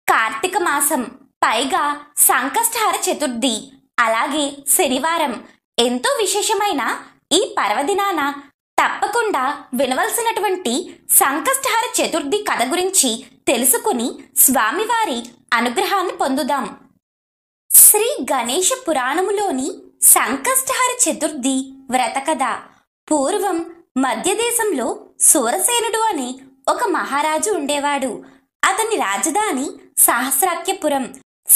కార్తీక మాసం, పైగా సంకష్టహార చతుర్థి, అలాగే శనివారం. ఎంతో విశేషమైన ఈ పర్వదినాన తప్పకుండా వినవలసినటువంటి సంకష్టహార చతుర్థి కథ గురించి తెలుసుకుని స్వామివారి అనుగ్రహాన్ని పొందుదాం. శ్రీ గణేష పురాణములోని సంకష్టహార చతుర్థి వ్రత కథ. పూర్వం మధ్యదేశంలో సూరసేనుడు అనే ఒక మహారాజు ఉండేవాడు. అతని రాజధాని సహస్రాఖ్యపురం.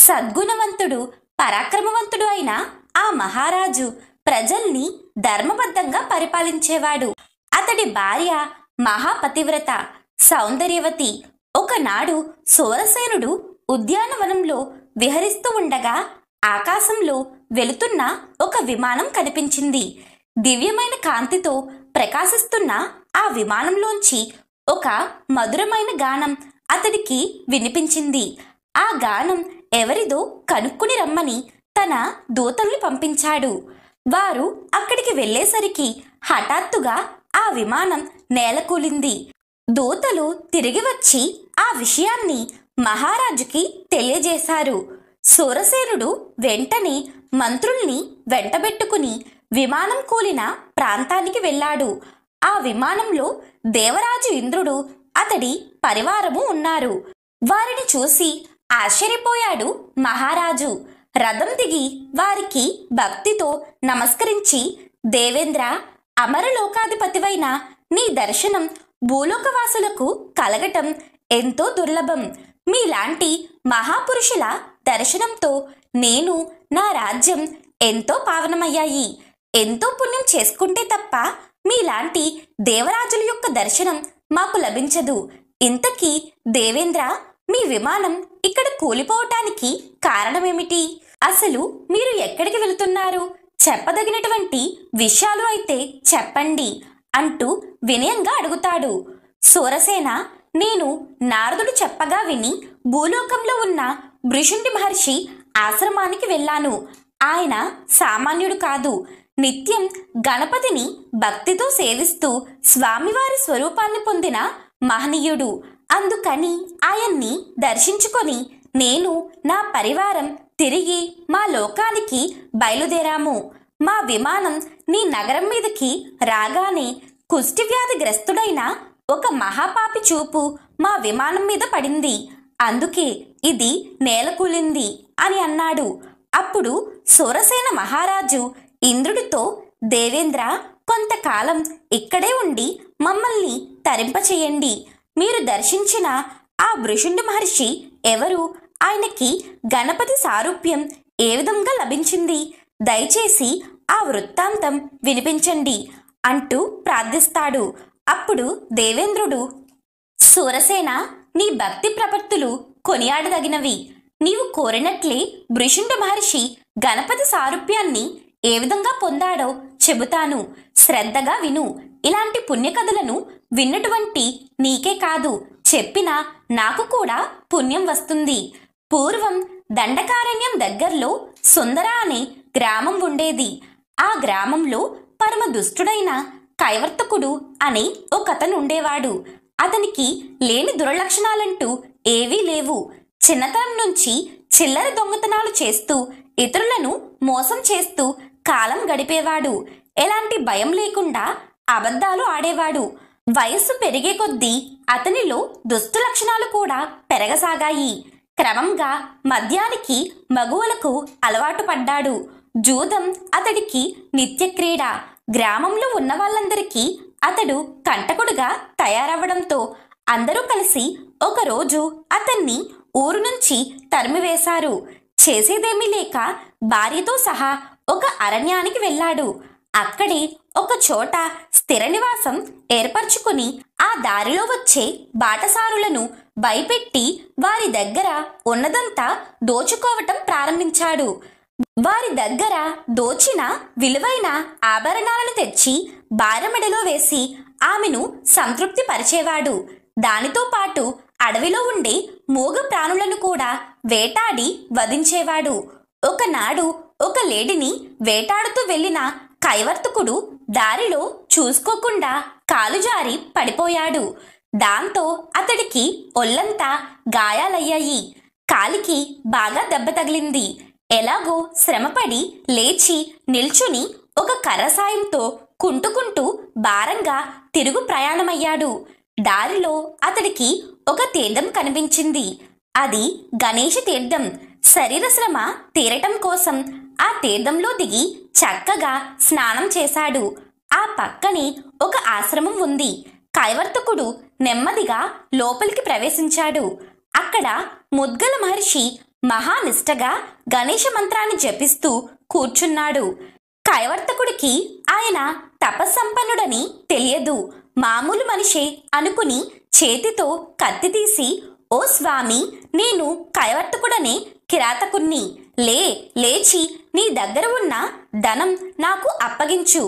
సద్గుణవంతుడు, పరాక్రమవంతుడు అయిన ఆ మహారాజు ప్రజల్ని ధర్మబద్ధంగా పరిపాలించేవాడు. అతడి భార్య మహాపతివ్రత, సౌందర్యవతి. ఒకనాడు సూరసేనుడు ఉద్యానవనంలో విహరిస్తూ ఉండగా ఆకాశంలో వెళుతున్న ఒక విమానం కనిపించింది. దివ్యమైన కాంతితో ప్రకాశిస్తున్న ఆ విమానంలోంచి ఒక మధురమైన గానం అతడికి వినిపించింది. ఆ గానం ఎవరిదో కనుక్కుని రమ్మని తన దూతల్ని పంపించాడు. వారు అక్కడికి వెళ్ళేసరికి హఠాత్తుగా ఆ విమానం నేలకూలింది. దూతలు తిరిగి వచ్చి ఆ విషయాన్ని మహారాజుకి తెలియజేశారు. సూరసేనుడు వెంటనే మంత్రుల్ని వెంటబెట్టుకుని విమానం కూలిన ప్రాంతానికి వెళ్ళాడు. ఆ విమానంలో దేవరాజు ఇంద్రుడు, అతడి పరివారము ఉన్నారు. వారిని చూసి ఆశ్చర్యపోయాడు మహారాజు. రథం దిగి వారికి భక్తితో నమస్కరించి, దేవేంద్ర, అమరలోకాధిపతివైన నీ దర్శనం భూలోకవాసులకు కలగటం ఎంతో దుర్లభం. మీలాంటి మహాపురుషుల దర్శనంతో నేను, నా రాజ్యం ఎంతో పావనమయ్యాయి. ఎంతో పుణ్యం చేసుకుంటే తప్ప మీలాంటి దేవరాజుల యొక్క దర్శనం మాకు లభించదు. ఇంతకీ దేవేంద్ర, మీ విమానం ఇక్కడ కూలిపోవటానికి కారణమేమిటి? అసలు మీరు ఎక్కడికి వెళుతున్నారు? చెప్పదగినటువంటి విషయాలు అయితే చెప్పండి అంటూ వినయంగా అడుగుతాడు. సూరసేన, నేను నారదుడు చెప్పగా విని భూలోకంలో ఉన్న భృశుండి మహర్షి ఆశ్రమానికి వెళ్ళాను. ఆయన సామాన్యుడు కాదు. నిత్యం గణపతిని భక్తితో సేవిస్తూ స్వామివారి స్వరూపాన్ని పొందిన మహనీయుడు. అందుకని ఆయన్ని దర్శించుకొని నేను, నా పరివారం తిరిగి మా లోకానికి బయలుదేరాము. మా విమానం నీ నగరం మీదకి రాగానే కుష్ఠవ్యాధిగ్రస్తుడైన ఒక మహాపాపి చూపు మా విమానం మీద పడింది. అందుకే ఇది నేలకూలింది అని అన్నాడు. అప్పుడు సూరసేన మహారాజు ఇంద్రుడితో, దేవేంద్ర, కొంతకాలం ఇక్కడే ఉండి మమ్మల్ని తరింపచేయండి. మీరు దర్శించిన ఆ భృశుండి మహర్షి ఎవరు? ఆయనకి గణపతి సారూప్యం ఏ విధంగా లభించింది? దయచేసి ఆ వృత్తాంతం వినిపించండి అంటూ ప్రార్థిస్తాడు. అప్పుడు దేవేంద్రుడు, సూరసేన, నీ భక్తి ప్రపత్తులు కొనియాడదగినవి. నీవు కోరినట్లే భృశుండి మహర్షి గణపతి సారూప్యాన్ని ఏ విధంగా పొందాడో చెబుతాను. శ్రద్ధగా విను. ఇలాంటి పుణ్యకథలను విన్నటువంటి నీకే కాదు, చెప్పినా నాకు కూడా పుణ్యం వస్తుంది. పూర్వం దండకారణ్యం దగ్గరలో సుందర అనే గ్రామం ఉండేది. ఆ గ్రామంలో పరమ దుష్టుడైన కైవర్తకుడు అనే ఒకతను ఉండేవాడు. అతనికి లేని దుర్లక్షణాలంటూ ఏవీ లేవు. చిన్నతనం నుంచి చిల్లర దొంగతనాలు చేస్తూ ఇతరులను మోసం చేస్తూ కాలం గడిపేవాడు. ఎలాంటి భయం లేకుండా అబద్ధాలు ఆడేవాడు. వయస్సు పెరిగే కొద్దీ అతనిలో దుష్ట లక్షణాలు కూడా పెరగసాగాయి. క్రమంగా మద్యానికి, మగువలకు అలవాటు పడ్డాడు. జూదం అతడికి నిత్యక్రీడ. గ్రామంలో ఉన్న వాళ్ళందరికీ అతడు కంటకుడుగా తయారవ్వడంతో అందరూ కలిసి ఒకరోజు అతన్ని ఊరు నుంచి తరిమివేశారు. చేసేదేమీ లేక భార్యతో సహా ఒక అరణ్యానికి వెళ్ళాడు. అక్కడే ఒక చోట స్థిర నివాసం ఏర్పరచుకుని ఆ దారిలో వచ్చే బాటసారులను భయపెట్టి వారి దగ్గర ఉన్నదంతా దోచుకోవటం ప్రారంభించాడు. వారి దగ్గర దోచిన విలువైన ఆభరణాలను తెచ్చి భార్య మెడలో వేసి ఆమెను సంతృప్తి పరిచేవాడు. దానితో పాటు అడవిలో ఉండే మూగ ప్రాణులను కూడా వేటాడి వధించేవాడు. ఒకనాడు ఒక లేడిని వేటాడుతూ వెళ్ళిన కైవర్తకుడు దారిలో చూసుకోకుండా కాలు జారి పడిపోయాడు. దాంతో అతడికి ఒళ్ళంతా గాయాలయ్యాయి. కాలికి బాగా దెబ్బ తగిలింది. ఎలాగో శ్రమపడి లేచి నిల్చుని ఒక కర్ర సాయంతో కుంటుకుంటూ భారంగా తిరుగు ప్రయాణమయ్యాడు. దారిలో అతడికి ఒక తీర్థం కనిపించింది. అది గణేష తీర్థం. శరీర శ్రమ తీరటం కోసం ఆ తీర్థంలో దిగి చక్కగా స్నానం చేశాడు. ఆ పక్కనే ఒక ఆశ్రమం ఉంది. కైవర్తకుడు నెమ్మదిగా లోపలికి ప్రవేశించాడు. అక్కడ ముద్గల మహర్షి మహానిష్టగా గణేష మంత్రాన్ని జపిస్తూ కూర్చున్నాడు. కైవర్తకుడికి ఆయన తపస్సంపన్నుడని తెలియదు. మామూలు మనిషే అనుకుని చేతితో కత్తి తీసి, ఓ స్వామి, నేను కైవర్తకుడనే కిరాతకుణ్ణి. లేచి నీ దగ్గర ఉన్న ధనం నాకు అప్పగించు,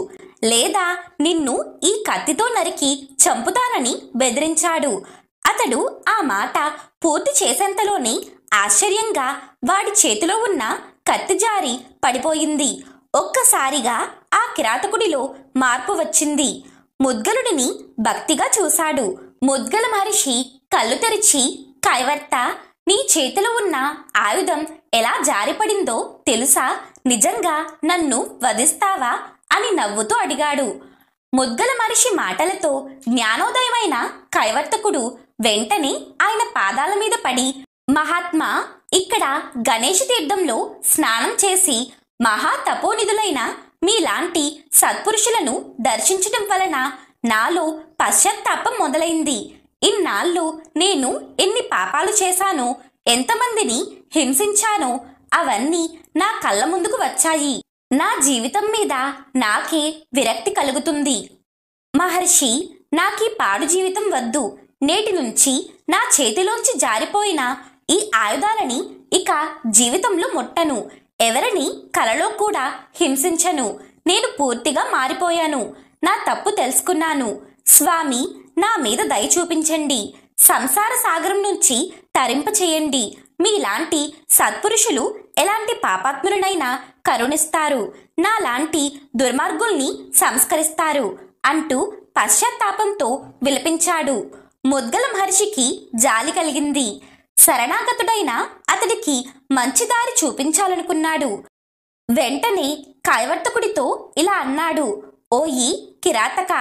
లేదా నిన్ను ఈ కత్తితో నరికి చంపుతానని బెదిరించాడు. అతడు ఆ మాట పూర్తి చేసేంతలోనే ఆశ్చర్యంగా వాడి చేతిలో ఉన్న కత్తి జారి పడిపోయింది. ఒక్కసారిగా ఆ కిరాతకుడిలో మార్పు వచ్చింది. ముద్గలుడిని భక్తిగా చూశాడు. ముద్గల మహర్షి కళ్ళు తెరిచి, కైవర్త, నీ చేతిలో ఉన్న ఆయుధం ఎలా జారిపడిందో తెలుసా? నిజంగా నన్ను వధిస్తావా అని నవ్వుతూ అడిగాడు. ముద్గల మహర్షి మాటలతో జ్ఞానోదయమైన కైవర్తకుడు వెంటనే ఆయన పాదాల మీద పడి, మహాత్మా, ఇక్కడ గణేష తీర్థంలో స్నానం చేసి మహా తపోనిధులైన మీలాంటి సత్పురుషులను దర్శించటం వలన నాలో పశ్చాత్తాపం మొదలైంది. ఇన్నాళ్ళు నేను ఎన్ని పాపాలు చేశానో, ఎంతమందిని హింసించానో అవన్నీ నా కళ్ళ ముందుకు వచ్చాయి. నా జీవితం మీద నాకే విరక్తి కలుగుతుంది. మహర్షి, నాకీ పాడు జీవితం వద్దు. నేటి నుంచి నా చేతిలోంచి జారిపోయిన ఈ ఆయుధాలని ఇక జీవితంలో ముట్టను. ఎవరిని కలలో కూడా హింసించను. నేను పూర్తిగా మారిపోయాను. నా తప్పు తెలుసుకున్నాను. స్వామి, నా మీద దయ చూపించండి. సంసార సాగరం నుంచి తరింప చేయండి. మీలాంటి సత్పురుషులు ఎలాంటి పాపాత్ములనైనా కరుణిస్తారు. నాలాంటి దుర్మార్గుల్ని సంస్కరిస్తారు అంటూ పశ్చాత్తాపంతో విలపించాడు. ముద్గల మహర్షికి జాలి కలిగింది. శరణాగతుడైన అతడికి మంచి దారి చూపించాలనుకున్నాడు. వెంటనే కైవర్తకుడితో ఇలా అన్నాడు. ఓయి కిరాతక,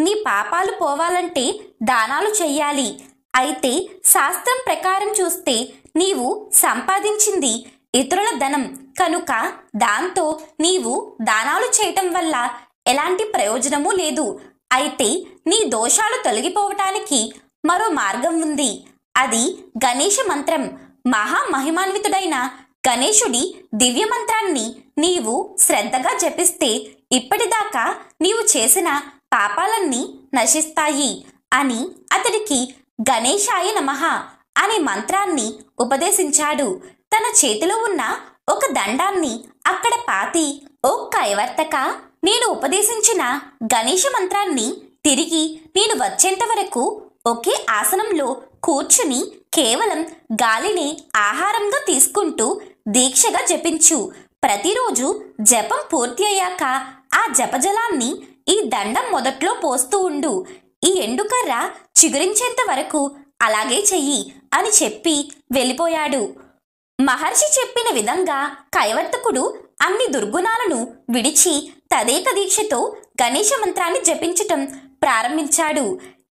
నీ పాపాలు పోవాలంటే దానాలు చెయ్యాలి. అయితే శాస్త్రం ప్రకారం చూస్తే నీవు సంపాదించింది ఇతరుల ధనం కనుక దాంతో నీవు దానాలు చేయటం వల్ల ఎలాంటి ప్రయోజనమూ లేదు. అయితే నీ దోషాలు తొలగిపోవటానికి మరో మార్గం ఉంది. అది గణేష మంత్రం. మహామహిమాన్వితుడైన గణేశుడి దివ్య మంత్రాన్ని నీవు శ్రద్ధగా జపిస్తే ఇప్పటిదాకా నీవు చేసిన పాపాలన్నీ నశిస్తాయి అని అతడికి గణేశాయ నమః అనే మంత్రాన్ని ఉపదేశించాడు. తన చేతిలో ఉన్న ఒక దండాన్ని అక్కడ పాతి, ఓ కైవర్తక, నేను ఉపదేశించిన గణేష మంత్రాన్ని తిరిగి నేను వచ్చేంత వరకు ఒకే ఆసనంలో కూర్చుని కేవలం గాలిని ఆహారంగా తీసుకుంటూ దీక్షగా జపించు. ప్రతిరోజు జపం పూర్తి అయ్యాక ఆ జపజలాన్ని ఈ దండం మొదట్లో పోస్తూ ఉండు. ఈ ఎండుకర్ర చిగురించేంత వరకు అలాగే చెయ్యి అని చెప్పి వెళ్ళిపోయాడు. మహర్షి చెప్పిన విధంగా కైవర్తకుడు అన్ని దుర్గుణాలను విడిచి తదేక దీక్షతో గణేష మంత్రాన్ని జపించటం ప్రారంభించాడు.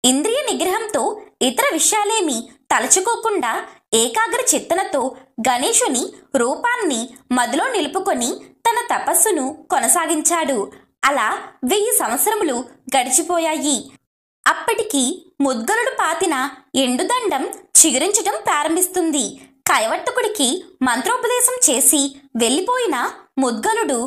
ఇంద్రియ నిగ్రహంతో ఇతర విషయాలేమీ తలచుకోకుండా ఏకాగ్ర చిత్తనతో గణేశుని రూపాన్ని మదిలో నిలుపుకొని తన తపస్సును కొనసాగించాడు. అలా 1000 సంవత్సరములు గడిచిపోయాయి. అప్పటికి ముద్గలుడు పాతిన ఎండుదండం చిగురించటం ప్రారంభిస్తుంది. కైవర్తకుడికి మంత్రోపదేశం చేసి వెళ్ళిపోయిన ముద్గలుడు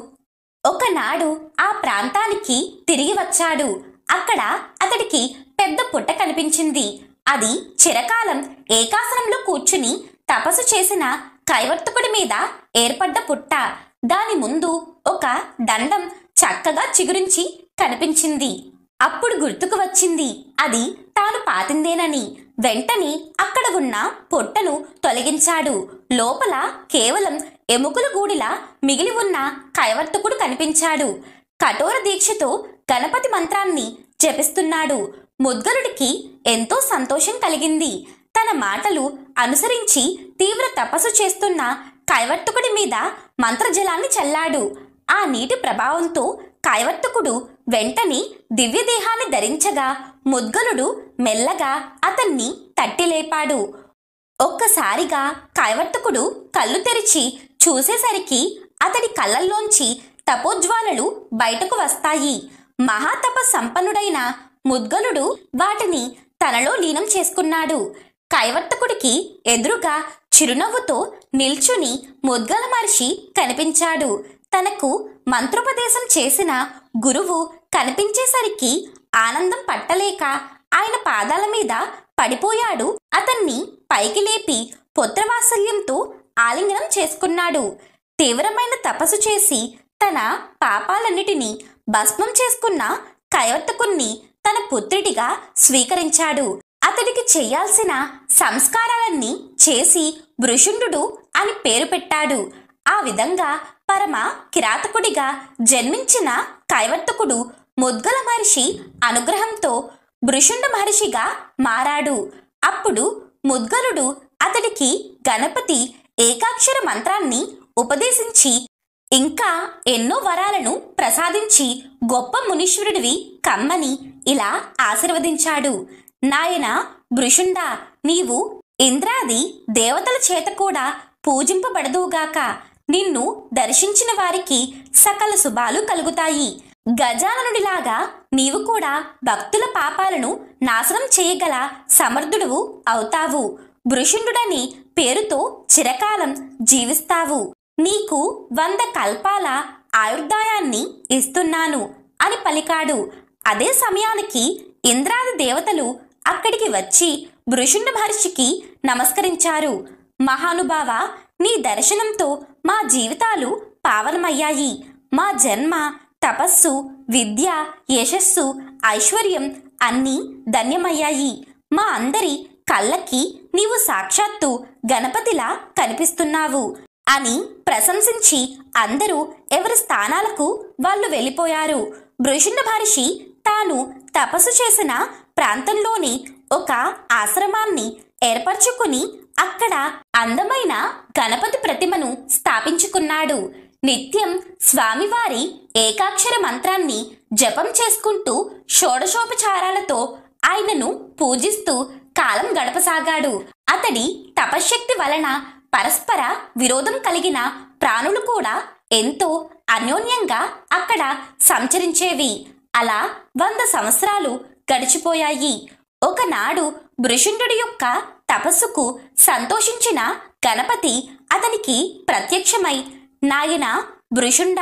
ఒకనాడు ఆ ప్రాంతానికి తిరిగి వచ్చాడు. అక్కడ అతడికి పెద్ద పుట్ట కనిపించింది. అది చిరకాలం ఏకాసనంలో కూర్చుని తపస్సు చేసిన కైవర్తకుడి మీద ఏర్పడ్డ పుట్ట. దాని ముందు ఒక దండం చక్కగా చిగురించి కనిపించింది. అప్పుడు గుర్తుకు వచ్చింది అది తాను పాతిందేనని. వెంటనే అక్కడ ఉన్న పొట్టను తొలగించాడు. లోపల కేవలం ఎముకల గూడిలా మిగిలి ఉన్న కైవర్తకుడు కనిపించాడు. కఠోర దీక్షతో గణపతి మంత్రాన్ని జపిస్తున్నాడు. ముద్గలుడికి ఎంతో సంతోషం కలిగింది. తన మాటలు అనుసరించి తీవ్ర తపస్సు చేస్తున్న కైవర్తకుడి మీద మంత్రజలాన్ని చల్లాడు. ఆ నీటి ప్రభావంతో కైవర్తకుడు వెంటనే దివ్యదేహాన్ని ధరించగా ముద్గలుడు మెల్లగా అతన్ని తట్టిలేపాడు. ఒక్కసారిగా కైవర్తకుడు కళ్ళు తెరిచి చూసేసరికి అతడి కళ్ళల్లోంచి తపోజ్వాలలు బయటకు వస్తాయి. మహాతప సంపన్నుడైన ముద్గలుడు వాటిని తనలో లీనం చేసుకున్నాడు. కైవర్తకుడికి ఎదురుగా చిరునవ్వుతో నిల్చుని ముద్గల మహర్షి కనిపించాడు. తనకు మంత్రోపదేశం చేసిన గురువు కనిపించేసరికి ఆనందం పట్టలేక ఆయన పాదాల మీద పడిపోయాడు. అతన్ని పైకి లేపి పుత్రవాత్సల్యంతో ఆలింగనం చేసుకున్నాడు. తీవ్రమైన తపస్సు చేసి తన పాపాలన్నిటినీ భస్మం చేసుకున్న కైవర్తకుణ్ణి తన పుత్రుడిగా స్వీకరించాడు. అతడికి చేయాల్సిన సంస్కారాలన్నీ చేసి వృషుండు అని పేరు పెట్టాడు. ఆ విధంగా పరమ కిరాతకుడిగా జన్మించిన కైవర్తకుడు ముద్గల మహర్షి అనుగ్రహంతో వృషుండ మహర్షిగా మారాడు. అప్పుడు ముద్గలుడు అతడికి గణపతి ఏకాక్షర మంత్రాన్ని ఉపదేశించి ఇంకా ఎన్నో వరాలను ప్రసాదించి గొప్ప మునీశ్వరుడివి కమ్మని ఇలా ఆశీర్వదించాడు. నాయన వృషుండ, నీవు ఇంద్రాది దేవతల చేత కూడా పూజింపబడదువుగాక. నిన్ను దర్శించిన వారికి సకల శుభాలు కలుగుతాయి. గజాననుడిలాగా నీవు కూడా భక్తుల పాపాలను నాశనం చేయగల సమర్థుడువు అవుతావు. వృషుండుడని పేరుతో చిరకాలం జీవిస్తావు. నీకు 100 కల్పాల ఆయుర్దాయాన్ని ఇస్తున్నాను అని పలికాడు. అదే సమయానికి ఇంద్రాది దేవతలు అక్కడికి వచ్చి వృషుండ మహర్షికి నమస్కరించారు. మహానుభావ, నీ దర్శనంతో మా జీవితాలు పావనమయ్యాయి. మా జన్మ, తపస్సు, విద్య, యశస్సు, ఐశ్వర్యం అన్నీ ధన్యమయ్యాయి. మా అందరి కళ్ళకి నీవు సాక్షాత్తు గణపతిలా కనిపిస్తున్నావు అని ప్రశంసించి అందరూ ఎవరి స్థానాలకు వాళ్ళు వెళ్ళిపోయారు. వృషుండ మహర్షి తాను తపస్సు చేసిన ప్రాంతంలోని ఒక ఆశ్రమాన్ని ఏర్పరచుకుని అక్కడ అందమైన గణపతి ప్రతిమను స్థాపించుకున్నాడు. నిత్యం స్వామివారి ఏకాక్షర మంత్రాన్ని జపం చేసుకుంటూ షోడశోపచారాలతో ఆయనను పూజిస్తూ కాలం గడపసాగాడు. అతడి తపశ్శక్తి వలన పరస్పర విరోధం కలిగిన ప్రాణులు కూడా ఎంతో అన్యోన్యంగా అక్కడ సంచరించేవి. అలా 100 సంవత్సరాలు గడిచిపోయాయి. ఒకనాడు వృషుండు యొక్క తపస్సుకు సంతోషించిన గణపతి అతనికి ప్రత్యక్షమై, నాయన వృషుండ,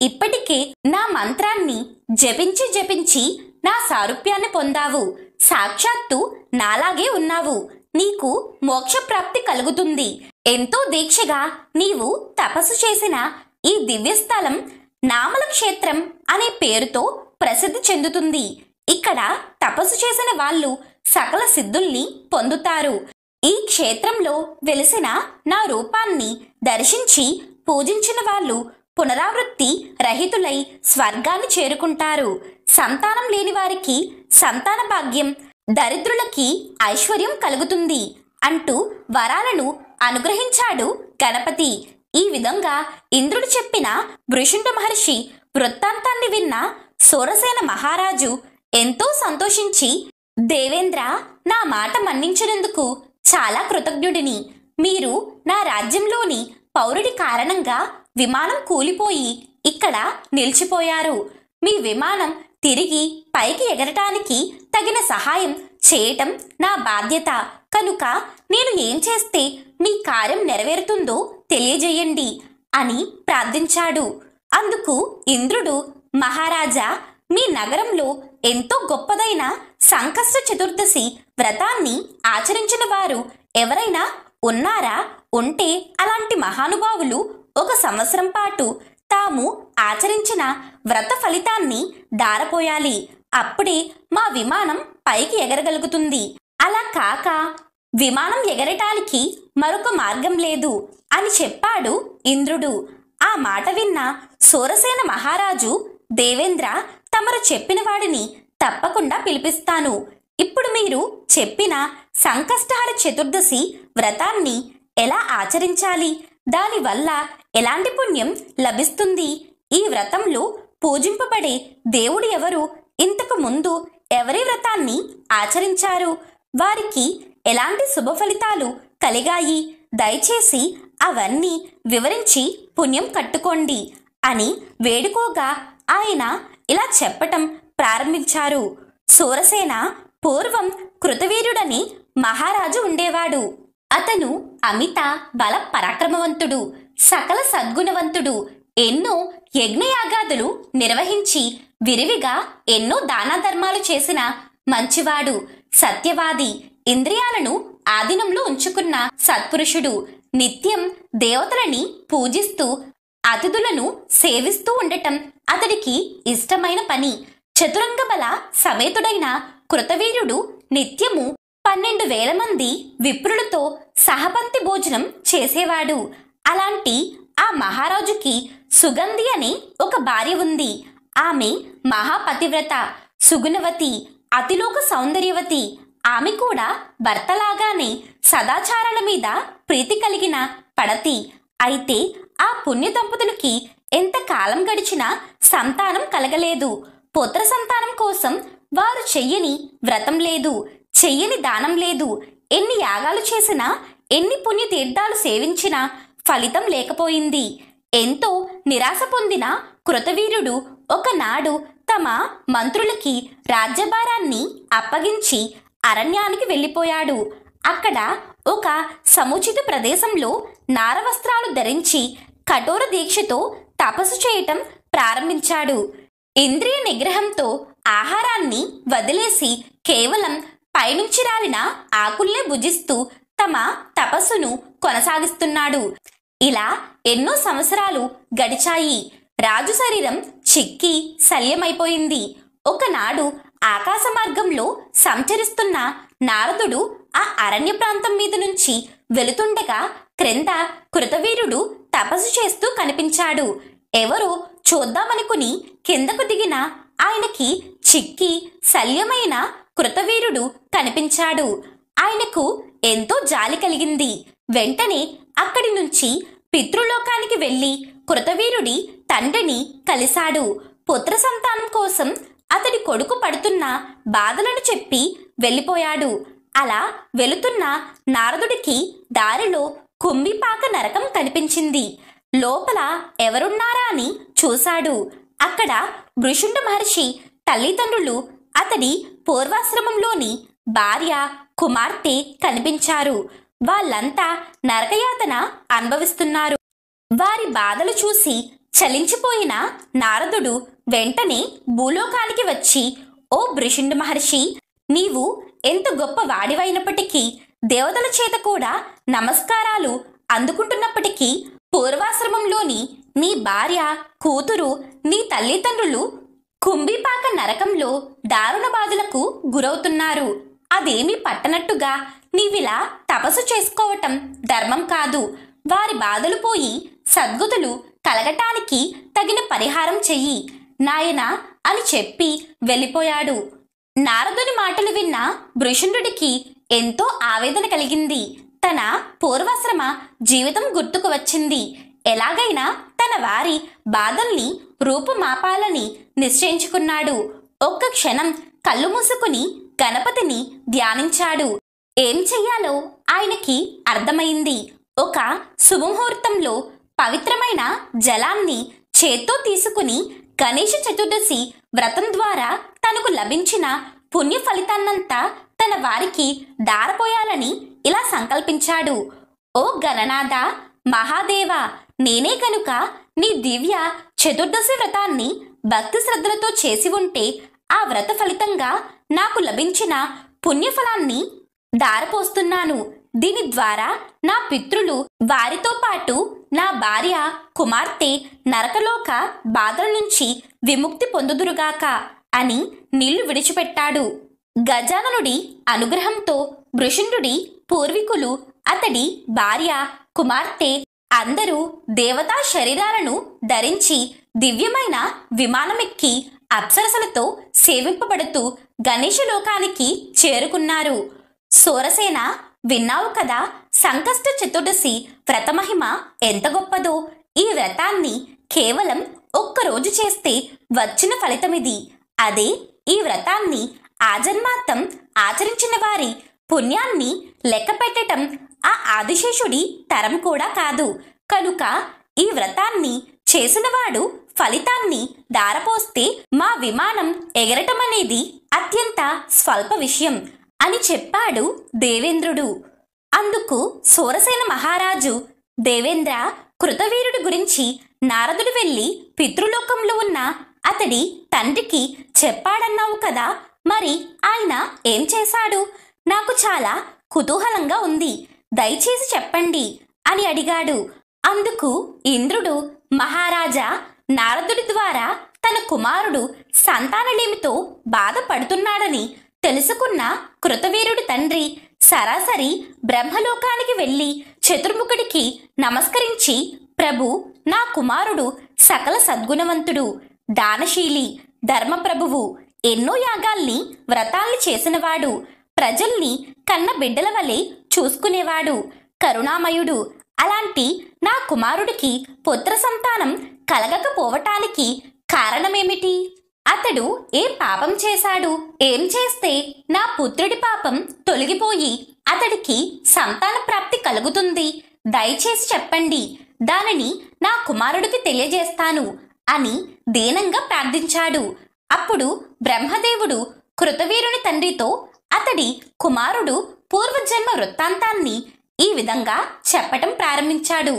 ఇప్పటికే నా మంత్రాన్ని జపించి జపించి నా సారూప్యాన్ని పొందావు. సాక్షాత్తు నాలాగే ఉన్నావు. నీకు మోక్షప్రాప్తి కలుగుతుంది. ఎంతో దీక్షగా నీవు తపస్సు చేసిన ఈ దివ్యస్థలం నామల క్షేత్రం అనే పేరుతో ప్రసిద్ధి చెందుతుంది. ఇక్కడ తపస్సు చేసిన వాళ్ళు సకల సిద్ధుల్ని పొందుతారు. ఈ క్షేత్రంలో వెలిసిన నా రూపాన్ని దర్శించి పూజించిన వాళ్ళు పునరావృత్తి రహితులై స్వర్గాన్ని చేరుకుంటారు. సంతానం లేని వారికి సంతాన భాగ్యం, దరిద్రులకి ఐశ్వర్యం కలుగుతుంది అంటూ వరాలను అనుగ్రహించాడు గణపతి. ఈ విధంగా ఇంద్రుడు చెప్పిన వృషుండ మహర్షి వృత్తాంతాన్ని విన్న సూరసేన మహారాజు ఎంతో సంతోషించి, దేవేంద్ర, నా మాట మన్నించినందుకు చాలా కృతజ్ఞుడిని. మీరు నా రాజ్యంలోని పౌరుడి కారణంగా విమానం కూలిపోయి ఇక్కడ నిలిచిపోయారు. మీ విమానం తిరిగి పైకి ఎగరటానికి తగిన సహాయం చేయటం నా బాధ్యత. కనుక నేను ఏం చేస్తే మీ కార్యం నెరవేరుతుందో తెలియజేయండి అని ప్రార్థించాడు. అందుకు ఇంద్రుడు, మహారాజా, మీ నగరంలో ఎంతో గొప్పదైన సంకష్ట చతుర్దశి వ్రతాన్ని ఆచరించిన వారు ఎవరైనా ఉన్నారా? ఉంటే అలాంటి మహానుభావులు 1 సంవత్సరం పాటు తాము ఆచరించిన వ్రత ఫలితాన్ని దారపోయాలి. అప్పుడే మా విమానం పైకి ఎగరగలుగుతుంది. అలా కాక విమానం ఎగరటానికి మరొక మార్గం లేదు అని చెప్పాడు ఇంద్రుడు. ఆ మాట విన్న సూరసేన మహారాజు, దేవేంద్ర, తమరు చెప్పిన వాడిని తప్పకుండా పిలిపిస్తాను. ఇప్పుడు మీరు చెప్పిన సంకష్టహర చతుర్దశి వ్రతాన్ని ఎలా ఆచరించాలి, దానివల్ల ఎలాంటి పుణ్యం లభిస్తుంది, ఈ వ్రతంలో పూజింపబడే దేవుడు ఎవరు, ఇంతకు ముందు ఎవరి వ్రతాన్ని ఆచరించారు, వారికి ఎలాంటి శుభ ఫలితాలు కలిగాయి, దయచేసి అవన్నీ వివరించి పుణ్యం కట్టుకోండి అని వేడుకోగా ఆయన ఇలా చెప్పటం ప్రారంభించారు. శూరసేన పూర్వం కృతవీర్యుడని మహారాజు ఉండేవాడు. అతను అమిత బల పరాక్రమవంతుడు, సకల సద్గుణవంతుడు. ఎన్నో యజ్ఞయాగాదులు నిర్వహించి విరివిగా ఎన్నో దాన ధర్మాలు చేసిన మంచివాడు, సత్యవాది, ఇంద్రియాలను ఆధీనంలో ఉంచుకున్న సత్పురుషుడు. నిత్యం దేవతలని పూజిస్తూ అతిథులను సేవిస్తూ ఉండటం అతడికి ఇష్టమైన పని. చతురంగ బల సమేతుడైన కృతవీర్యుడు నిత్యము 12,000 మంది విప్రులతో సహపంక్తి భోజనం చేసేవాడు. అలాంటి ఆ మహారాజుకి సుగంధి అనే ఒక భార్య ఉంది. ఆమె మహాపతివ్రత, సుగుణవతి, అతిలోక సౌందర్యవతి. ఆమె కూడా భర్తలాగానే సదాచారాల మీద ప్రీతి కలిగిన పడతి. అయితే ఆ పుణ్య దంపతులకి ఎంత కాలం గడిచినా సంతానం కలగలేదు. పుత్ర సంతానం కోసం వారు చెయ్యని వ్రతం లేదు, చెయ్యని దానం లేదు. ఎన్ని యాగాలు చేసినా, ఎన్ని పుణ్య తీర్థాలు సేవించినా ఫలితం లేకపోయింది. ఎంతో నిరాశ పొందిన కృతవీర్యుడు ఒకనాడు తమ మంత్రులకి రాజ్యభారాన్ని అప్పగించి అరణ్యానికి వెళ్ళిపోయాడు. అక్కడ ఒక సముచిత ప్రదేశంలో నారవస్త్రాలు ధరించి కఠోర దీక్షతో తపస్సు చేయటం ప్రారంభించాడు. ఇంద్రియ నిగ్రహంతో ఆహారాన్ని వదిలేసి కేవలం పైనుంచి రాలిన ఆకుల్నే భుజిస్తూ తమ తపస్సును కొనసాగిస్తున్నాడు. ఇలా ఎన్నో సంవత్సరాలు గడిచాయి. రాజు శరీరం చిక్కి శల్యమైపోయింది. ఒకనాడు ఆకాశ మార్గంలో సంచరిస్తున్న నారదుడు ఆ అరణ్య ప్రాంతం మీద నుంచి వెళుతుండగా క్రింద కృతవీర్యుడు తపస్సు చేస్తూ కనిపించాడు. ఎవరో చూద్దామనుకుని కిందకు దిగిన ఆయనకి చిక్కి శల్యమైన కృతవీర్యుడు కనిపించాడు. ఆయనకు ఎంతో జాలి కలిగింది. వెంటనే అక్కడి నుంచి పితృలోకానికి వెళ్లి కృతవీరుడి తండ్రిని కలిశాడు. పుత్ర సంతానం కోసం అతడి కొడుకు పడుతున్న బాధలను చెప్పి వెళ్ళిపోయాడు. అలా వెళుతున్న నారదుడికి దారిలో కుంభిపాక నరకం కనిపించింది. లోపల ఎవరున్నారా అని చూశాడు. అక్కడ వృషుండ మహర్షి తల్లిదండ్రులు, అతడి పూర్వాశ్రమంలోని భార్య, కుమార్తె కనిపించారు. వాళ్ళంతా నరకయాతన అనుభవిస్తున్నారు. వారి బాధలు చూసి చలించిపోయిన నారదుడు వెంటనే భూలోకానికి వచ్చి, ఓ వృషుండ మహర్షి, నీవు ఎంత గొప్ప వాడివైనప్పటికీ, దేవతల చేత కూడా నమస్కారాలు అందుకుంటున్నప్పటికీ పూర్వాశ్రమంలోని నీ భార్య, కూతురు, నీ తల్లిదండ్రులు కుంభిపాక నరకంలో దారుణ బాధలకు గురవుతున్నారు. అదేమీ పట్టనట్టుగా నీవిలా తపస్సు చేసుకోవటం ధర్మం కాదు. వారి బాధలు పోయి సద్గతులు కలగటానికి తగిన పరిహారం చెయ్యి నాయనా అని చెప్పి వెళ్ళిపోయాడు. నారదుని మాటలు విన్న వృషుండుడికి ఎంతో ఆవేదన కలిగింది. తన పూర్వాశ్రమ జీవితం గుర్తుకు వచ్చింది. ఎలాగైనా తన వారి బాధల్ని రూపుమాపాలని నిశ్చయించుకున్నాడు. ఒక్క క్షణం కళ్ళు మూసుకుని గణపతిని ధ్యానించాడు. ఏం చెయ్యాలో ఆయనకి అర్థమైంది. ఒక శుభముహూర్తంలో పవిత్రమైన జలాన్ని చేత్తో తీసుకుని గణేష చతుర్దశి వ్రతం ద్వారా తనకు లభించిన పుణ్య ఫలితాన్నంతా తన వారికి దారపోయాలని ఇలా సంకల్పించాడు. ఓ గణనాథ మహాదేవ, నేనే కనుక నీ దివ్య చతుర్దశి వ్రతాన్ని భక్తి శ్రద్ధలతో చేసి ఉంటే ఆ వ్రత ఫలితంగా నాకు లభించిన పుణ్యఫలాన్ని దారపోస్తున్నాను. దీని ద్వారా నా పితృలు, వారితో పాటు నా భార్య, కుమార్తె నరకలోక బాధల నుంచి విముక్తి పొందుదురుగాక అని నీళ్లు విడిచిపెట్టాడు. గజాననుడి అనుగ్రహంతో వృషుండుడి పూర్వీకులు, అతడి భార్య, కుమార్తె అందరూ దేవతా శరీరాలను ధరించి దివ్యమైన విమానమెక్కి అప్సరసలతో సేవింపబడుతూ గణేశ లోకానికి చేరుకున్నారు. సూరసేన విన్నావు కదా, సంకష్ట చతుర్దశి వ్రతమహిమ ఎంత గొప్పదో. ఈ వ్రతాన్ని కేవలం ఒక్కరోజు చేస్తే వచ్చిన ఫలితమిది. అదే ఈ వ్రతాన్ని ఆజన్మాంతం ఆచరించిన వారి పుణ్యాన్ని లెక్క పెట్టటం ఆ ఆదిశేషుడి తరం కూడా కాదు. కనుక ఈ వ్రతాన్ని చేసినవాడు ఫలితాన్ని దారపోస్తే మా విమానం ఎగరటం అనేది అత్యంత స్వల్ప విషయం అని చెప్పాడు దేవేంద్రుడు. అందుకు సూరసేన మహారాజు, దేవేంద్ర, కృతవీరుడి గురించి నారదుడు వెళ్ళి పితృలోకంలో ఉన్న అతడి తండ్రికి చెప్పాడన్నావు కదా, మరి ఆయన ఏం చేశాడు? నాకు చాలా కుతూహలంగా ఉంది, దయచేసి చెప్పండి అని అడిగాడు. అందుకు ఇంద్రుడు, మహారాజా, నారదుడి ద్వారా తన కుమారుడు సంతానలేమితో బాధపడుతున్నాడని తెలుసుకున్న కృతవీరుడి తండ్రి సరాసరి బ్రహ్మలోకానికి వెళ్ళి చతుర్ముఖుడికి నమస్కరించి, ప్రభు, నా కుమారుడు సకల సద్గుణవంతుడు, దానశీలి, ధర్మప్రభువు, ఎన్నో యాగాల్ని వ్రతాల్ని చేసినవాడు, ప్రజల్ని కన్న బిడ్డల వలె చూసుకునేవాడు, కరుణామయుడు. అలాంటి నా కుమారుడికి పుత్ర సంతానం కలగకపోవటానికి కారణమేమిటి? అతడు ఏ పాపం చేశాడు? ఏం చేస్తే నా పుత్రుడి పాపం తొలగిపోయి అతడికి సంతాన ప్రాప్తి కలుగుతుంది? దయచేసి చెప్పండి, దానిని నా కుమారుడికి తెలియజేస్తాను అని దీనంగా ప్రార్థించాడు. అప్పుడు బ్రహ్మదేవుడు కృతవీరుని తండ్రితో అతడి కుమారుడు పూర్వజన్మ వృత్తాంతాన్ని ఈ విధంగా చెప్పటం ప్రారంభించాడు.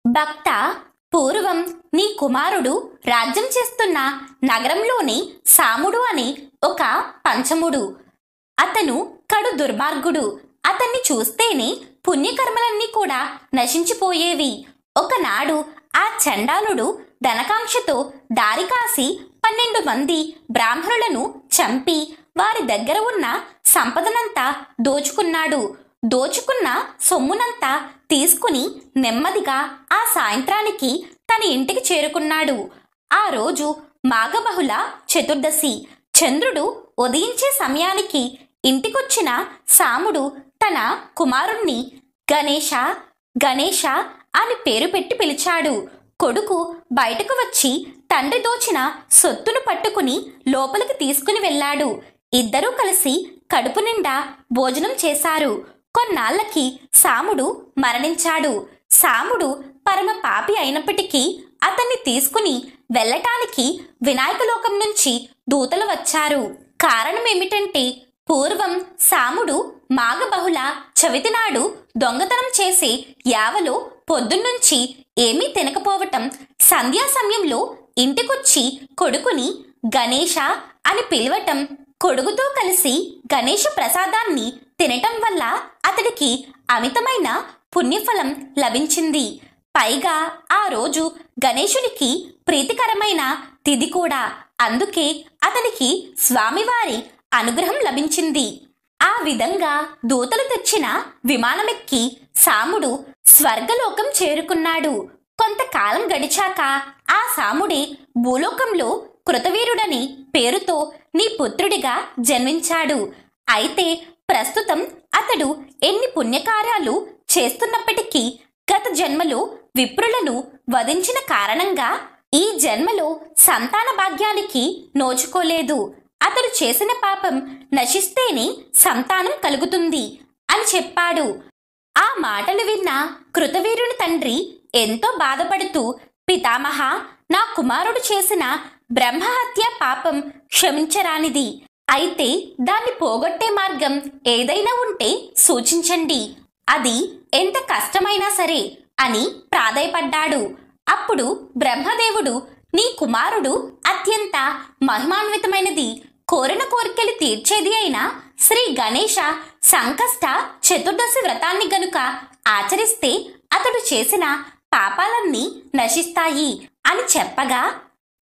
భక్త, పూర్వం నీ కుమారుడు రాజ్యం చేస్తున్న నగరంలోని సాముడు అనే ఒక పంచముడు. అతను కడు దుర్మార్గుడు. అతన్ని చూస్తేనే పుణ్యకర్మలన్నీ కూడా నశించిపోయేవి. ఒకనాడు ఆ చండాలుడు ధనకాంక్షతో దారి కాసి 12 మంది బ్రాహ్మణులను చంపి వారి దగ్గర ఉన్న సంపదనంతా దోచుకున్నాడు. దోచుకున్న సొమ్మునంతా తీసుకుని నెమ్మదిగా ఆ సాయంత్రానికి తన ఇంటికి చేరుకున్నాడు. ఆ రోజు మాఘబహుళ చతుర్దశి. చంద్రుడు ఉదయించే సమయానికి ఇంటికొచ్చిన సాముడు తన కుమారుణ్ణి గణేశ, గణేశ అని పేరు పెట్టి పిలిచాడు. కొడుకు బయటకు వచ్చి తండ్రి దోచిన సొత్తును పట్టుకుని లోపలికి తీసుకుని వెళ్ళాడు. ఇద్దరూ కలిసి కడుపు నిండా భోజనం చేశారు. కొన్నాళ్లకి సాముడు మరణించాడు. సాముడు పరమ పాపి అయినప్పటికీ అతన్ని తీసుకుని వెళ్ళటానికి వినాయకలోకం నుంచి దూతలు వచ్చారు. కారణమేమిటంటే, పూర్వం సాముడు మాఘబహుళ చవితి నాడు దొంగతనం చేసే యావలో పొద్దున్నుంచి ఏమీ తినకపోవటం, సంధ్యా సమయంలో ఇంటికొచ్చి కొడుకుని గణేశ అని పిలవటం, కొడుకుతో కలిసి గణేశ ప్రసాదాన్ని తినటం వల్ల అతడికి అమితమైన పుణ్యఫలం లభించింది. పైగా ఆ రోజు గణేశునికి ప్రీతికరమైన తిథి కూడా. అందుకే అతనికి స్వామివారి అనుగ్రహం లభించింది. ఆ విధంగా దూతలు తెచ్చిన విమానమెక్కి సాముడు స్వర్గలోకం చేరుకున్నాడు. కొంతకాలం గడిచాక ఆ సాముడే భూలోకంలో కృతవీరుడని పేరుతో నీ పుత్రుడిగా జన్మించాడు. అయితే ప్రస్తుతం అతడు ఎన్ని పుణ్యకార్యాలు చేస్తున్నప్పటికీ గత జన్మలో విప్రులను వధించిన కారణంగా ఈ జన్మలో సంతాన భాగ్యానికి నోచుకోలేదు. అతడు చేసిన పాపం నశిస్తేనే సంతానం కలుగుతుంది అని చెప్పాడు. ఆ మాటలు విన్న కృతవీరుని తండ్రి ఎంతో బాధపడుతూ, పితామహ, నా కుమారుడు చేసిన బ్రహ్మహత్య పాపం క్షమించరానిది. అయితే దాన్ని పోగొట్టే మార్గం ఏదైనా ఉంటే సూచించండి. అది ఎంత కష్టమైనా సరే అని ప్రాధేయపడ్డాడు. అప్పుడు బ్రహ్మదేవుడు, నీ కుమారుడు అత్యంత మహిమాన్వితమైనది, కోరిన కోరికలు తీర్చేది అయిన శ్రీ గణేశ సంకష్ట చతుర్దశి వ్రతాన్ని గనుక ఆచరిస్తే అతడు చేసిన పాపాలన్నీ నశిస్తాయి అని చెప్పగా,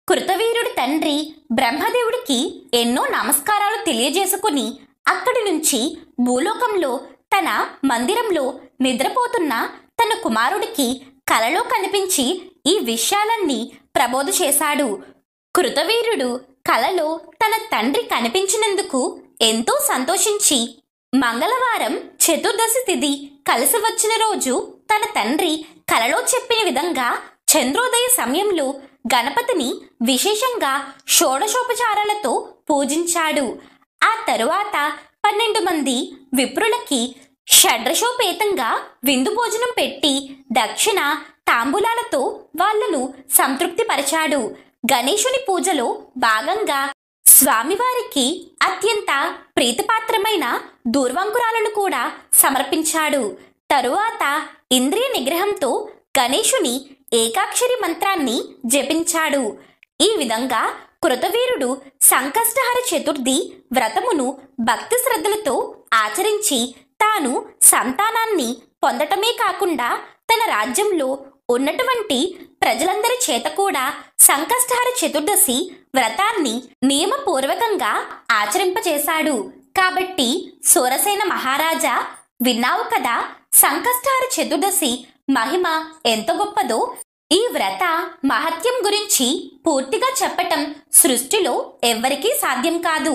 కృతవీరుడి తండ్రి బ్రహ్మదేవుడికి ఎన్నో నమస్కారాలు తెలియజేసుకుని అక్కడి నుంచి భూలోకంలో తన మందిరంలో నిద్రపోతున్న తన కుమారుడికి కలలో కనిపించి ఈ విషయాలన్నీ ప్రబోధ చేశాడు. కృతవీరుడు కలలో తన తండ్రి కనిపించినందుకు ఎంతో సంతోషించి, మంగళవారం చతుర్దశి తిథి కలిసి వచ్చిన రోజు తన తండ్రి కలలో చెప్పిన విధంగా చంద్రోదయ సమయంలో గణపతిని విశేషంగా షోడశోపచారాలతో పూజించాడు. ఆ తరువాత 12 మంది విప్రులకి షడ్రశోపేతంగా విందు భోజనం పెట్టి దక్షిణ తాంబూలాలతో వాళ్లను సంతృప్తిపరిచాడు. గణేశుని పూజలో భాగంగా స్వామివారికి అత్యంత ప్రీతిపాత్రమైన దూర్వంకురాలను కూడా సమర్పించాడు. తరువాత ఇంద్రియ నిగ్రహంతో గణేశుని ఏకాక్షరి మంత్రాన్ని జపించాడు. ఈ విధంగా కృతవీరుడు సంకష్టహర చతుర్థి వ్రతమును భక్తి శ్రద్ధలతో ఆచరించి తాను సంతానాన్ని పొందటమే కాకుండా తన రాజ్యంలో ఉన్నటువంటి ప్రజలందరి చేత కూడా సంకష్టహర చతుర్దశి వ్రతాన్ని నియమపూర్వకంగా ఆచరింపచేశాడు. కాబట్టి సూరసేన మహారాజా, విన్నావు కదా సంకష్టహర చతుర్దశి మహిమ ఎంత గొప్పదో. ఈ వ్రత మహత్యం గురించి పూర్తిగా చెప్పటం సృష్టిలో ఎవ్వరికీ సాధ్యం కాదు.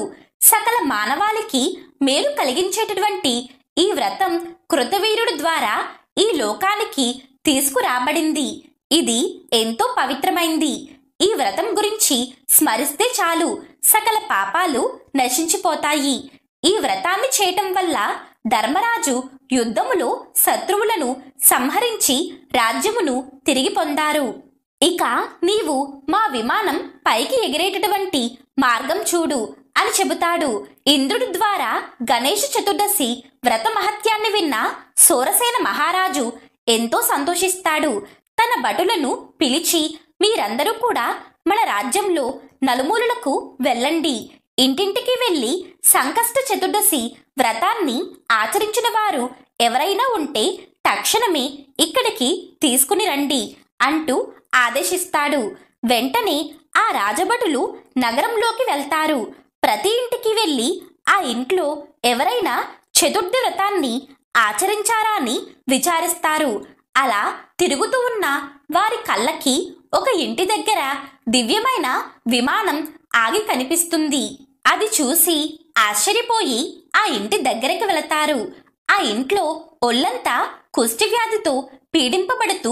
సకల మానవాళికి మేలు కలిగించేటటువంటి ఈ వ్రతం కృతవీరుడు ద్వారా ఈ లోకానికి తీసుకురాబడింది. ఇది ఎంతో పవిత్రమైంది. ఈ వ్రతం గురించి స్మరిస్తే చాలు సకల పాపాలు నశించిపోతాయి. ఈ వ్రతాన్ని చేయటం వల్ల ధర్మరాజు యుద్ధములో శత్రువులను సంహరించి రాజ్యమును తిరిగి పొందారు. ఇక నీవు మా విమానం పైకి ఎగిరేటటువంటి మార్గం చూడు అని చెబుతాడు. ఇంద్రుడి ద్వారా గణేష చతుర్దశి వ్రత మహత్యాన్ని విన్న సూరసేన మహారాజు ఎంతో సంతోషిస్తాడు. తన భటులను పిలిచి, మీరందరూ కూడా మన రాజ్యంలో నలుమూలలకు వెళ్ళండి. ఇంటింటికి వెళ్ళి సంకష్ట చతుర్దశి వ్రతాన్ని ఆచరించిన వారు ఎవరైనా ఉంటే తక్షణమే ఇక్కడికి తీసుకుని రండి అంటూ ఆదేశిస్తాడు. వెంటనే ఆ రాజభటులు నగరంలోకి వెళ్తారు. ప్రతి ఇంటికి వెళ్ళి ఆ ఇంట్లో ఎవరైనా చతుర్థి వ్రతాన్ని ఆచరించారా అని విచారిస్తారు. అలా తిరుగుతూ ఉన్న వారి కళ్ళకి ఒక ఇంటి దగ్గర దివ్యమైన విమానం ఆగి కనిపిస్తుంది. అది చూసి ఆశ్చర్యపోయి ఆ ఇంటి దగ్గరికి వెళతారు. ఆ ఇంట్లో ఒళ్ళంతా కుష్టి వ్యాధితో పీడింపబడుతూ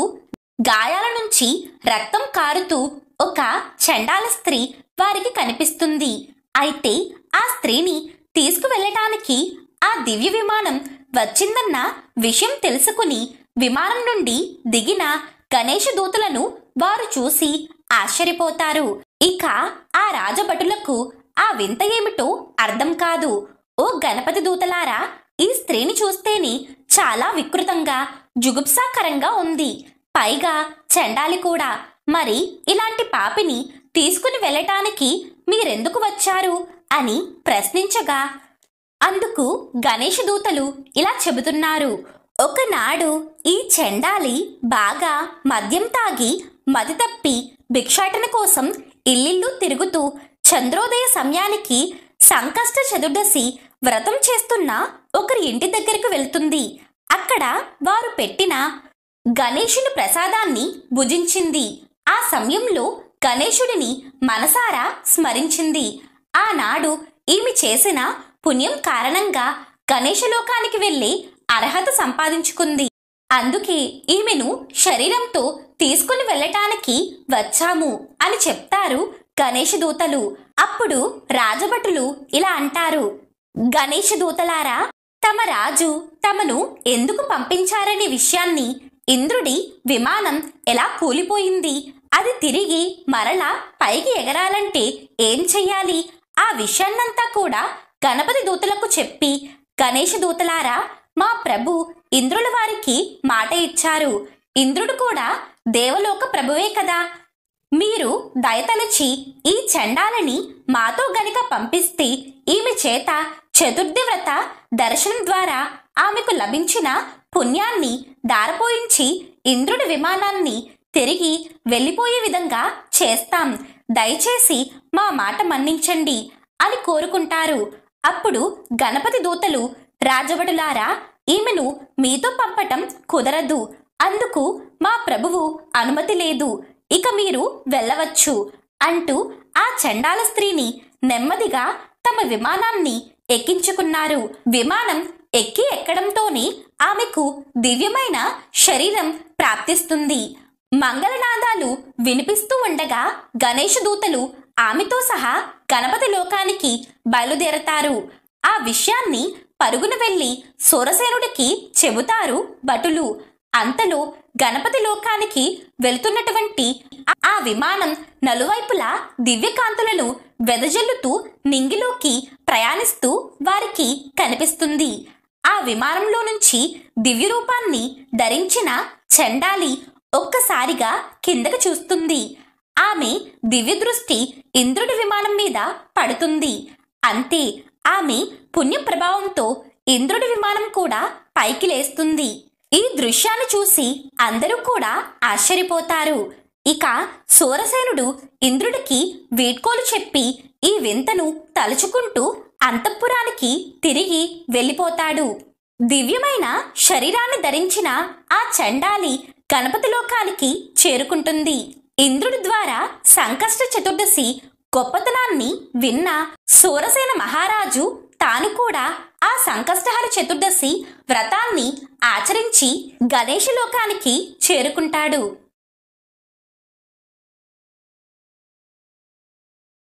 గాయాల నుంచి రక్తం కారుతూ ఒక చండాల స్త్రీ వారికి కనిపిస్తుంది. అయితే ఆ స్త్రీని తీసుకువెళ్ళటానికి ఆ దివ్య విమానం వచ్చిందన్న విషయం తెలుసుకుని విమానం నుండి దిగిన గణేష దూతలను వారు చూసి ఆశ్చర్యపోతారు. ఇక ఆ రాజభటులకు ఆ వింత ఏమిటో అర్థం కాదు. ఓ గణపతి దూతలారా, ఈ స్త్రీని చూస్తేనే చాలా వికృతంగా జుగుప్సాకరంగా ఉంది. పైగా చండాలి కూడా. మరి ఇలాంటి పాపిని తీసుకుని వెళ్ళటానికి మీరెందుకు వచ్చారు అని ప్రశ్నించగా అందుకు గణేష దూతలు ఇలా చెబుతున్నారు. ఒకనాడు ఈ చండాలి బాగా మద్యం తాగి మతి తప్పి భిక్షాటన కోసం ఇల్లిల్లు తిరుగుతూ చంద్రోదయ సమయానికి సంకష్ట చతుర్దశి వ్రతం చేస్తున్న ఒకరి ఇంటి దగ్గరకు వెళ్తుంది. అక్కడ వారు పెట్టిన గణేశుని ప్రసాదాన్ని భుజించింది. ఆ సమయంలో గణేశుడిని మనసారా స్మరించింది. ఆనాడు ఈమె చేసిన పుణ్యం కారణంగా గణేశలోకానికి వెళ్ళి అర్హత సంపాదించుకుంది. అందుకే ఈమెను శరీరంతో తీసుకుని వెళ్ళటానికి వచ్చాము అని చెప్తారు గణేష దూతలు. అప్పుడు రాజభటులు ఇలా అంటారు. గణేష దూతలారా, తమ రాజు తమను ఎందుకు పంపించారనే విషయాన్ని, ఇంద్రుడి విమానం ఎలా కూలిపోయింది, అది తిరిగి మరలా పైకి ఎగరాలంటే ఏం చెయ్యాలి, ఆ విషయాన్నంతా కూడా గణపతి దూతలకు చెప్పి, గణేష దూతలారా, మా ప్రభు ఇంద్రుల వారికి మాట ఇచ్చారు. ఇంద్రుడు కూడా దేవలోక ప్రభువే కదా. మీరు దయతలచి ఈ చండాలని మాతో గనుక పంపిస్తే ఈమె చేత చతుర్థి వ్రత దర్శనం ద్వారా ఆమెకు లభించిన పుణ్యాన్ని దారపోయించి ఇంద్రుడి విమానాన్ని తిరిగి వెళ్ళిపోయే విధంగా చేస్తాం. దయచేసి మా మాట మన్నించండి అని కోరుకుంటారు. అప్పుడు గణపతి దూతలు, రాజభటులారా, ఈమెను మీతో పంపటం కుదరదు. అందుకు మా ప్రభువు అనుమతి లేదు. ఇక మీరు వెళ్ళవచ్చు అంటూ ఆ చండాల స్త్రీని నెమ్మదిగా తమ విమానాన్ని ఎక్కించుకున్నారు. విమానం ఎక్కడంతోనే ఆమెకు దివ్యమైన శరీరం ప్రాప్తిస్తుంది. మంగళనాదాలు వినిపిస్తూ ఉండగా గణేష దూతలు ఆమెతో సహా గణపతి లోకానికి బయలుదేరతారు. ఆ విషయాన్ని పరుగున వెళ్లి సూరసేనుడికి చెబుతారు భటులు. అంతలో గణపతి లోకానికి వెళుతున్నటువంటి ఆ విమానం నలువైపులా దివ్యకాంతులను వెదజల్లుతూ నింగిలోకి ప్రయాణిస్తూ వారికి కనిపిస్తుంది. ఆ విమానంలో నుంచి దివ్య రూపాన్ని ధరించిన చండాలి ఒక్కసారిగా కిందకు చూస్తుంది. ఆమె దివ్య దృష్టి ఇంద్రుడి విమానం మీద పడుతుంది. అంతే, ఆమె పుణ్య ప్రభావంతో ఇంద్రుడి విమానం కూడా పైకి లేస్తుంది. ఈ దృశ్యాన్ని చూసి అందరూ కూడా ఆశ్చర్యపోతారు. ఇక సూరసేనుడు ఇంద్రుడికి వీడ్కోలు చెప్పి ఈ వింతను తలుచుకుంటూ అంతఃపురానికి తిరిగి వెళ్ళిపోతాడు. దివ్యమైన శరీరాన్ని ధరించిన ఆ చండాలి గణపతి లోకానికి చేరుకుంటుంది. ఇంద్రుడి ద్వారా సంకష్ట చతుర్దశి గొప్పతనాన్ని విన్న సూరసేన మహారాజు తాను కూడా ఆ సంకష్టహర చతుర్దశి వ్రతాన్ని ఆచరించి గణేష లోకానికి చేరుకుంటాడు.